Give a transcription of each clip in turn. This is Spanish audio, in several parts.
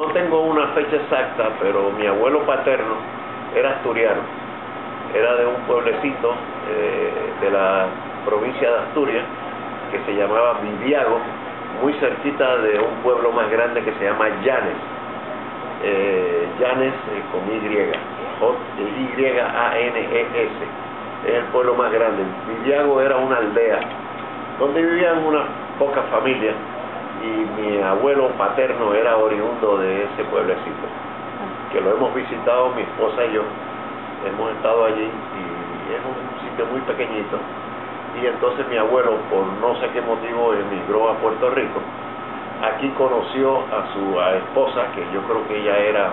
No tengo una fecha exacta, pero mi abuelo paterno era asturiano, era de un pueblecito de la provincia de Asturias que se llamaba Viviago, muy cerquita de un pueblo más grande que se llama Llanes, Llanes con Y-A-N-E-S, es el pueblo más grande. Viviago era una aldea donde vivían unas pocas familias y mi abuelo paterno era oriundo de ese pueblecito, que lo hemos visitado mi esposa y yo, hemos estado allí y es un sitio muy pequeñito. Y entonces mi abuelo, por no sé qué motivo, emigró a Puerto Rico. Aquí conoció a su esposa, que yo creo que ella era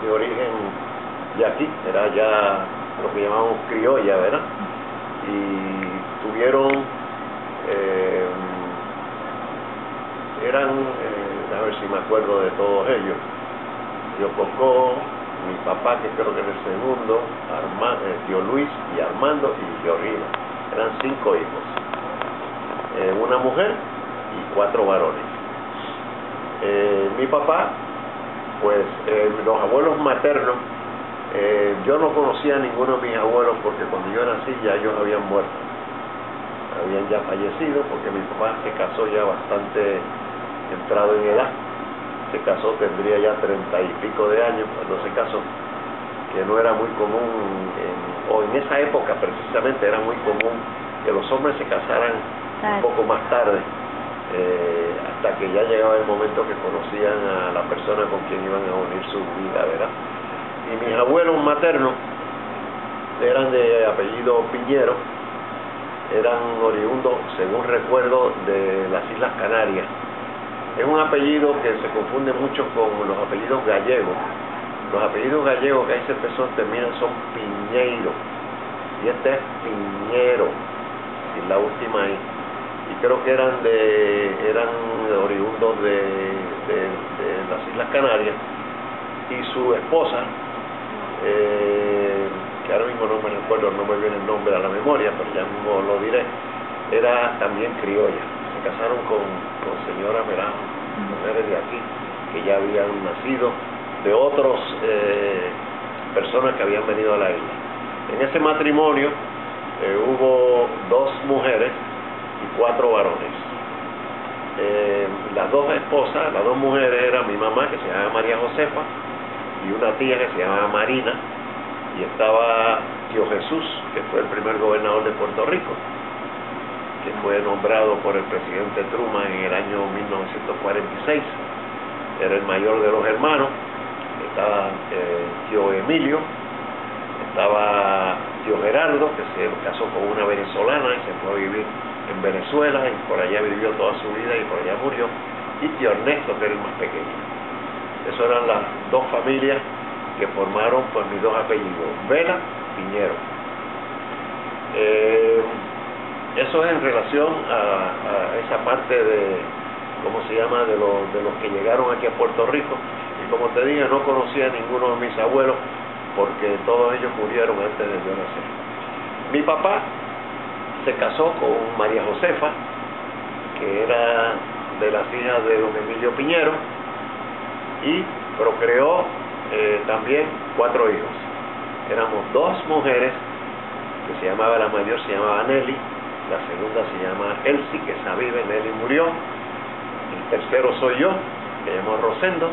de origen yaqui, era ya lo que llamamos criolla, ¿verdad? Y tuvieron, a ver si me acuerdo de todos ellos, Yococó, mi papá, que creo que era el segundo, tío Luis y Armando y Georgina. Eran 5 hijos, una mujer y 4 varones. Mi papá, pues los abuelos maternos, yo no conocía a ninguno de mis abuelos porque cuando yo nací ya ellos habían muerto, habían ya fallecido, porque mi papá se casó ya bastante entrado en edad, se casó, tendría ya 30 y pico de años cuando se casó, que no era muy común, o en esa época precisamente era muy común que los hombres se casaran un poco más tarde, hasta que ya llegaba el momento que conocían a la persona con quien iban a unir su vida, ¿verdad? Y mis abuelos maternos eran de apellido Piñero, eran oriundos, según recuerdo, de las Islas Canarias. Es un apellido que se confunde mucho con los apellidos gallegos. Los apellidos gallegos que ahí se empezó terminan son Piñeiro, y este es Piñero, y la última ahí. Y creo que eran oriundos de las Islas Canarias, y su esposa, que ahora mismo no me recuerdo, no me viene el nombre a la memoria, pero ya mismo lo diré, era también criolla. Se casaron con señoras, verán, mujeres de aquí, que ya habían nacido de otras personas que habían venido a la isla. En ese matrimonio hubo 2 mujeres y 4 varones. Las 2 esposas, las 2 mujeres, eran mi mamá, que se llamaba María Josefa, y una tía que se llamaba Marina, y estaba tío Jesús, que fue el primer gobernador de Puerto Rico, que fue nombrado por el presidente Truman en el año 1946, era el mayor de los hermanos. Estaba tío Emilio, estaba tío Gerardo, que se casó con una venezolana y se fue a vivir en Venezuela, y por allá vivió toda su vida y por allá murió, y tío Ernesto, que era el más pequeño. Esas eran las 2 familias que formaron pues mis 2 apellidos, Vela, Piñero. Eso es en relación a esa parte de, ¿cómo se llama?, de los que llegaron aquí a Puerto Rico. Y como te dije, no conocía a ninguno de mis abuelos porque todos ellos murieron antes de yo nacer. Mi papá se casó con María Josefa, que era de las hijas de don Emilio Piñero, y procreó también 4 hijos. Éramos 2 mujeres, que se llamaba, la mayor se llamaba Nelly, la segunda se llama Elsie, que esa vive, Nelly murió, el tercero soy yo, que llamo Rosendo,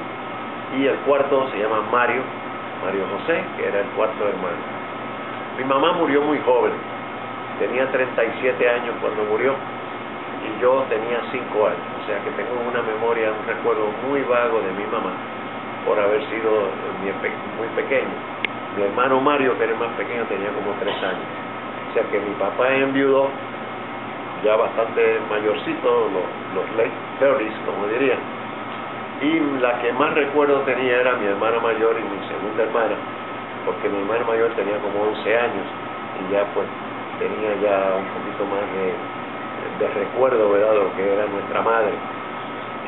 y el cuarto se llama Mario José, que era el 4.º hermano. Mi mamá murió muy joven, tenía 37 años cuando murió, y yo tenía 5 años, o sea que tengo una memoria, un recuerdo muy vago de mi mamá, por haber sido muy pequeño. Mi hermano Mario, que era el más pequeño, tenía como 3 años, o sea que mi papá enviudó ya bastante mayorcito, los late 30s, como dirían. Y la que más recuerdo tenía era mi hermana mayor y mi segunda hermana, porque mi hermana mayor tenía como 11 años y ya pues tenía ya un poquito más de recuerdo, ¿verdad?, de lo que era nuestra madre.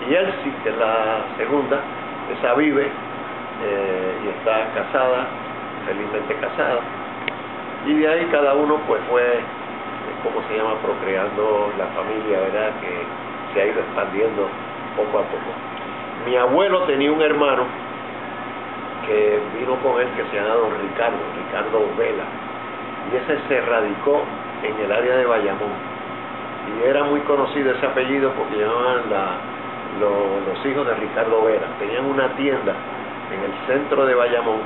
Y Elsie, que es la segunda, esa vive y está casada, felizmente casada, y de ahí cada uno pues fue, ¿cómo se llama?, procreando la familia, ¿verdad?, que se ha ido expandiendo poco a poco. Mi abuelo tenía un hermano que vino con él que se llama don Ricardo Vela, y ese se radicó en el área de Bayamón, y era muy conocido ese apellido porque llamaban los hijos de Ricardo Vela. Tenían una tienda en el centro de Bayamón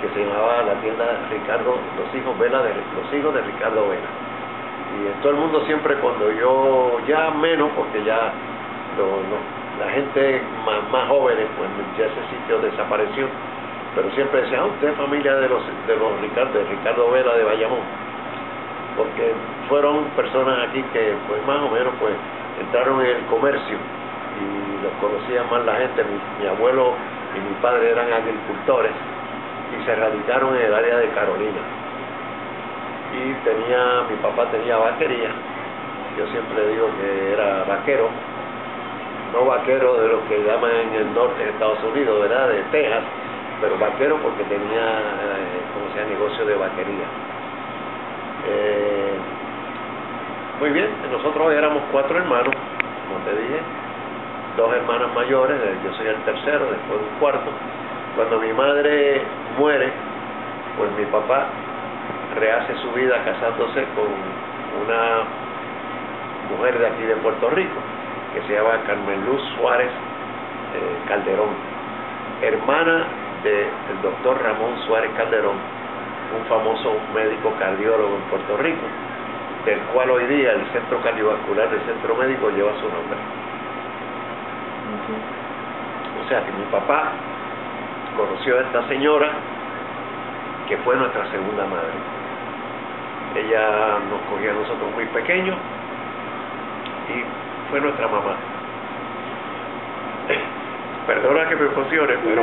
que se llamaba la tienda los hijos de Ricardo Vela. Y todo el mundo siempre, cuando yo, ya menos, porque ya la gente más jóvenes, pues ya ese sitio desapareció, pero siempre decían, usted es familia de Ricardo Vela de Bayamón, porque fueron personas aquí que pues más o menos pues entraron en el comercio y los conocía más la gente. Mi abuelo y mi padre eran agricultores y se radicaron en el área de Carolina, y mi papá tenía vaquería. Yo siempre digo que era vaquero, no vaquero de lo que llaman en el norte de Estados Unidos, ¿verdad?, de Texas, pero vaquero porque tenía, negocio de vaquería. Muy bien, nosotros éramos 4 hermanos, como te dije, 2 hermanas mayores, yo soy el tercero, después un cuarto. Cuando mi madre muere, pues mi papá rehace su vida casándose con una mujer de aquí de Puerto Rico, que se llama Carmen Luz Suárez Calderón, hermana del doctor Ramón Suárez Calderón, un famoso médico cardiólogo en Puerto Rico, del cual hoy día el Centro Cardiovascular del Centro Médico lleva su nombre. O sea que mi papá conoció a esta señora, que fue nuestra segunda madre. Ella nos cogió a nosotros muy pequeños y fue nuestra mamá. Perdona que me emocione, pero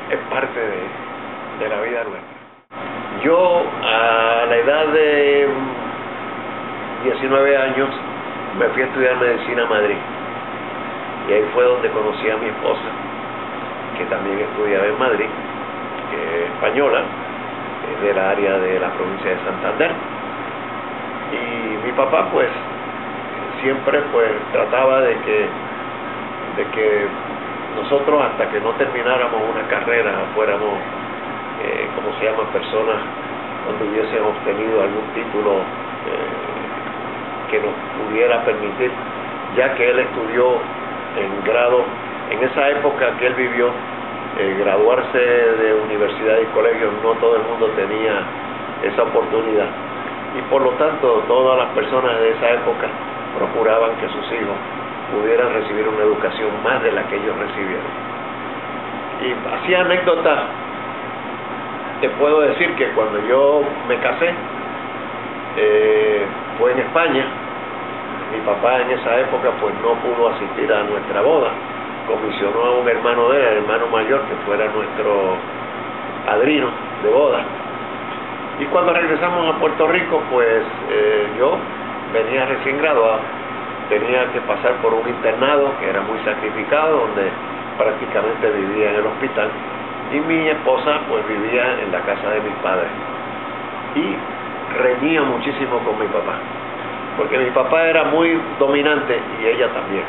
es parte de la vida nuestra. Yo a la edad de 19 años me fui a estudiar medicina a Madrid, y ahí fue donde conocí a mi esposa, que también estudiaba en Madrid, que es española, es del área de la provincia de Santander. Y mi papá pues siempre pues trataba de que nosotros, hasta que no termináramos una carrera, fuéramos personas donde hubiesen obtenido algún título que nos pudiera permitir, ya que él estudió en grado, en esa época que él vivió, graduarse de universidad y colegios, no todo el mundo tenía esa oportunidad, y por lo tanto todas las personas de esa época procuraban que sus hijos pudieran recibir una educación más de la que ellos recibieron. Y así anécdota, te puedo decir que cuando yo me casé, fue en España. Mi papá en esa época pues no pudo asistir a nuestra boda, comisionó a un hermano de él, el hermano mayor, que fuera nuestro padrino de boda. Y cuando regresamos a Puerto Rico, pues yo venía recién graduado, tenía que pasar por un internado que era muy sacrificado, donde prácticamente vivía en el hospital, y mi esposa pues vivía en la casa de mis padres, y reñía muchísimo con mi papá, porque mi papá era muy dominante y ella también,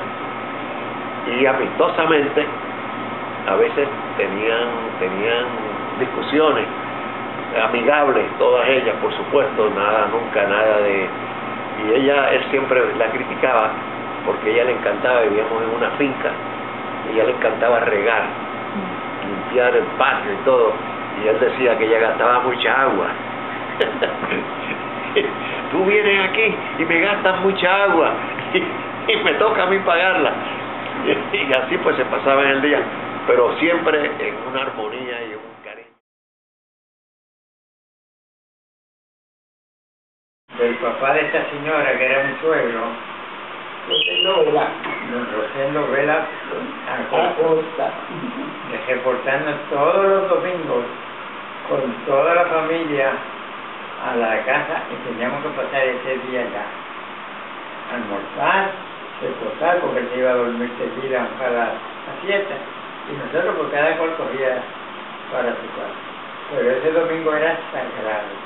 y amistosamente a veces tenían discusiones amigables, todas ellas, por supuesto, nunca nada de... Y él siempre la criticaba porque a ella le encantaba, vivíamos en una finca, y a ella le encantaba regar, limpiar el patio y todo, y él decía que ella gastaba mucha agua. Tú vienes aquí y me gastas mucha agua y me toca a mí pagarla. Y así pues se pasaba en el día, pero siempre en una armonía y un cariño. Del papá de esta señora, que era mi suegro, don Rosendo Vela Acosta, reportando todos los domingos con toda la familia a la casa, y teníamos que pasar ese día allá, almorzar, reposar, porque él se iba a dormir seguida para la fiesta, y nosotros por cada cual cogía para su casa. Pero ese domingo era sagrado,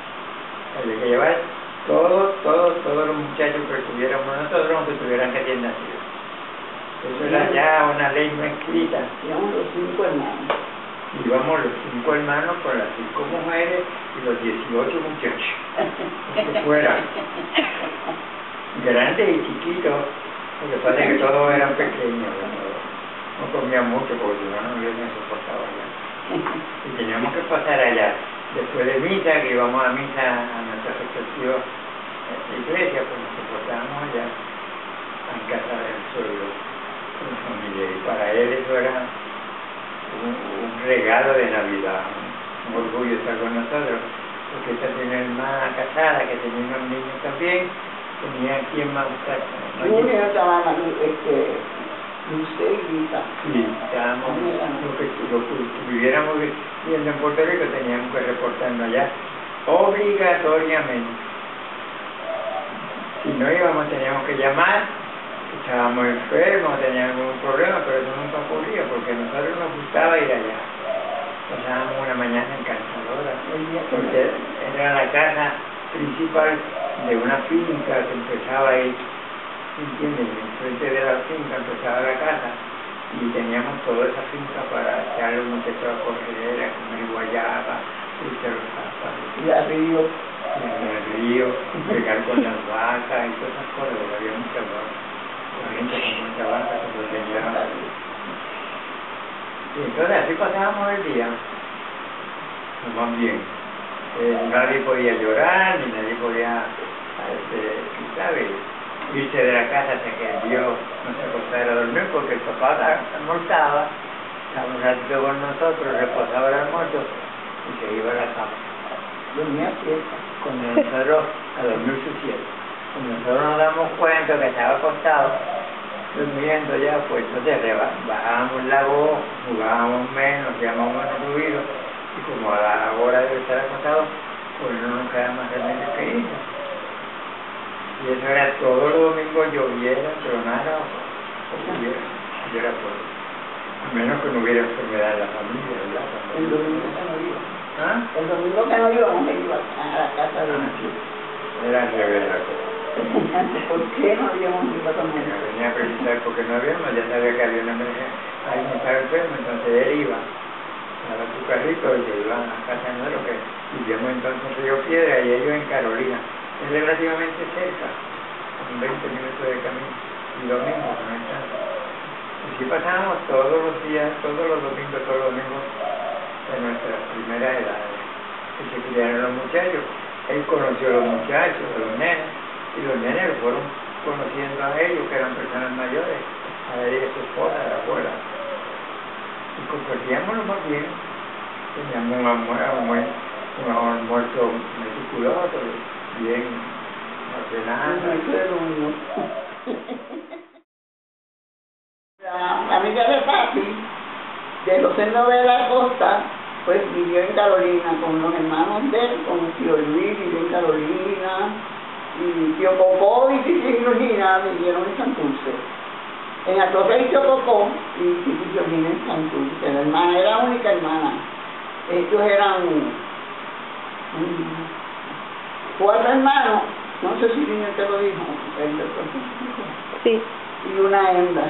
había que llevar todos los muchachos que estuviéramos nosotros, aunque tuvieran recién nacido. Eso era ya una ley no escrita. Íbamos los 5 hermanos. Íbamos los 5 hermanos con las 5 mujeres y los 18 muchachos. Que fuera. Grandes y chiquitos. Lo que pasa es que todos eran pequeños. No comían mucho porque si no, no hubiesen soportado allá. Y teníamos que pasar allá. Después de misa, que íbamos a misa a nuestra respectiva iglesia, pues nos soportábamos allá en casa del suegro con la familia. Y para él eso era un regalo de Navidad, un orgullo estar con nosotros, porque esta tiene hermana casada que tenía unos niños también, tenía quien más buscar. Uno estaba Luce y Lita. Sí, estábamos, lo que viviéramos viviendo en Puerto Rico teníamos que reportarnos allá obligatoriamente. Si no íbamos teníamos que llamar, estábamos enfermos, teníamos algún problema, pero eso nunca ocurría porque a nosotros nos gustaba ir allá. Pasábamos una mañana encantadora, porque era la casa principal de una finca que empezaba ahí, ¿entiendes? Enfrente de la finca empezaba la casa y teníamos toda esa finca para echarle un muchacho a correr, a comer guayaba, echar los zapatos. Y al río. En el río, pegar con las vacas y todas esas cosas, porque había muchas vacas, 40, 50 vacas que se tenían. Y entonces así pasábamos el día, más bien. Nadie podía llorar, ni nadie podía, ¿sabes? Irse de la casa hasta que el Dios no se acostara a dormir, porque el papá almorzaba, estaba un ratito con nosotros, reposaba el almuerzo y se iba a la cama. Dormía siesta. Cuando nosotros, a dormir su siesta, cuando nosotros nos damos cuenta que estaba acostado, durmiendo ya, pues entonces bajábamos la voz, jugábamos menos, hacíamos menos ruido, y como a la hora de estar acostado, pues no nos queda más remedio que irnos. Y eso era todos los domingos, lloviera, tronara o hubiera, yo era por a menos que no hubiera enfermedad en la familia, ¿verdad? El domingo que no iba. ¿Ah? El domingo que no íbamos, él iba a la casa de Sí. Era al revés la cosa. ¿Por qué no habíamos ido a comer? Venía a preguntar porque no habíamos, ya sabía que había una emergencia, ahí no estaba enfermo, entonces él iba a su carrito y se iba a casa de nosotros, que vivíamos entonces en Río Piedra y ellos en Carolina. Es relativamente cerca, con 20 minutos de camino, y lo mismo, no es tanto. Así pasábamos todos los días, todos los domingos de nuestras primeras edades, que se criaron los muchachos. Él conoció a los muchachos, a los nenes, y los nenes lo fueron conociendo a ellos, que eran personas mayores, a él y a su esposa, a la abuela. Y compartíamos lo más bien, teníamos un almuerzo meticuloso, bien ordenado. La amiga de papi, de Rosendo de la Costa, pues vivió en Carolina con los hermanos de él, con tío Luis vivió en Carolina, y tío Cocó y tía Georgina vivieron en Santurce. En Atorrey tío Cocó y tía Georgina en Santurce. La hermana era la única hermana. Ellos eran 4 hermanos, no sé si niño te lo dijo, Sí. y una hembra.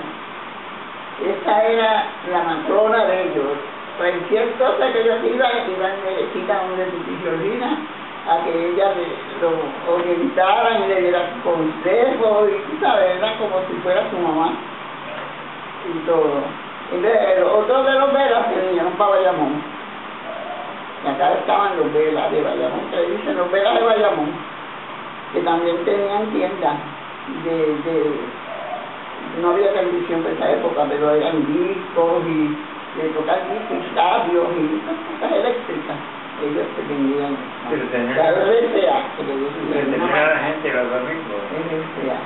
Esta era la matrona de ellos. Cualquier cosa que ellos iban derechita donde tía Georgina, a que ella lo orientaran y le dieran consejos, y tú sabes, era como si fuera su mamá y todo. Entonces, otros de los velas se vinieron para Bayamón. Y acá estaban los velas de Bayamón, que dicen los velas de Bayamón, que también tenían tiendas no había televisión en esa época, pero eran discos y de tocar discos y radios y cosas eléctricas. Ellos se vendían. Pero tenían la RCA, que le decían. tenían a la gente los domingos. RCA.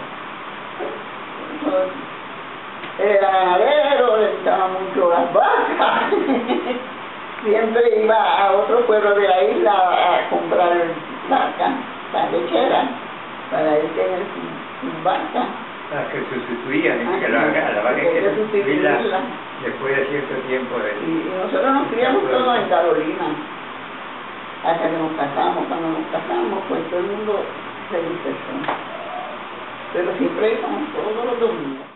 Era ganadero, le gustaban mucho las vacas. Siempre iba a otro pueblo de la isla a comprar vacas, las lecheras, para él tener sus vacas. Las que sustituían, que la vaca hay que sustituirla después de cierto tiempo. Y nosotros nos criamos todos en Carolina, hasta que nos casamos. Cuando nos casamos, pues todo el mundo se dispersó. Pero siempre íbamos todos los domingos.